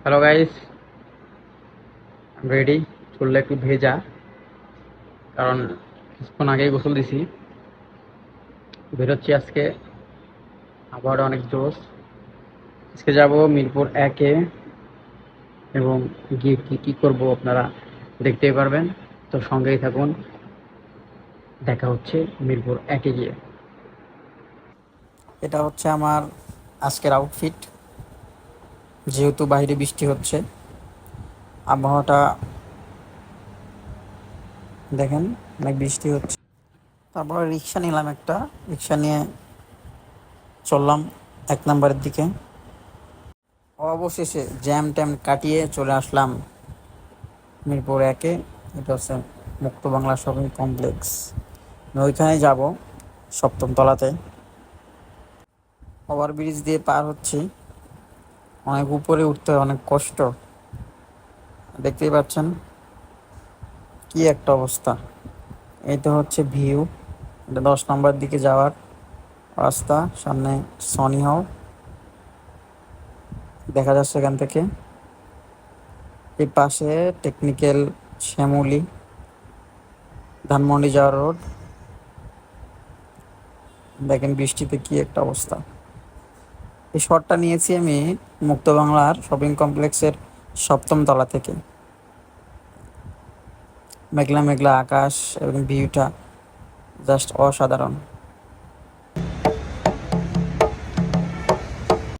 Hello guys, ready. চুলটা একটু ভেজা, কারণ কিছুক্ষণ আগেই গোসল দিছি। বেরোচ্ছি আজকে, আবহাওয়াটা অনেক জোশ। আজকে যাব মিরপুর একে, এবং গিয়ে কি কি করব আপনারা দেখতেই পারবেন। তো সঙ্গেই থাকুন, দেখা হচ্ছে মিরপুর একে গিয়ে। এটা হচ্ছে আমার আজকের আউটফিট। যেহেতু বাইরে বৃষ্টি হচ্ছে, আবহাওয়াটা দেখেন, অনেক বৃষ্টি হচ্ছে। তারপর রিক্সা নিলাম, একটা রিক্সা নিয়ে চললাম 1 নম্বরের দিকে। অবশেষে জ্যাম ট্যাম কাটিয়ে চলে আসলাম মিরপুর একে। এটা হচ্ছে মুক্ত বাংলা শপিং কমপ্লেক্স। আমি ওইখানে যাব, 7ম তলাতে। ওভারব্রিজ দিয়ে পার হচ্ছি, অনেক উপরে উঠতে হয়, অনেক কষ্ট। দেখতেই পাচ্ছেন কি একটা অবস্থা। এই তো হচ্ছে ভিউ। এটা 10 নম্বর দিকে যাওয়ার রাস্তা। সামনে সনি হাউ দেখা যাচ্ছে এখান থেকে। এই পাশে টেকনিক্যাল, শ্যামলী, ধানমন্ডি যাওয়ার রোড। দেখেন বৃষ্টিতে কি একটা অবস্থা। এই শটটা নিয়েছি আমি মুক্ত বাংলার শপিং কমপ্লেক্সের 7ম তলা থেকে। মেঘলা মেঘলা আকাশ এবং ভিউটা জাস্ট অসাধারণ।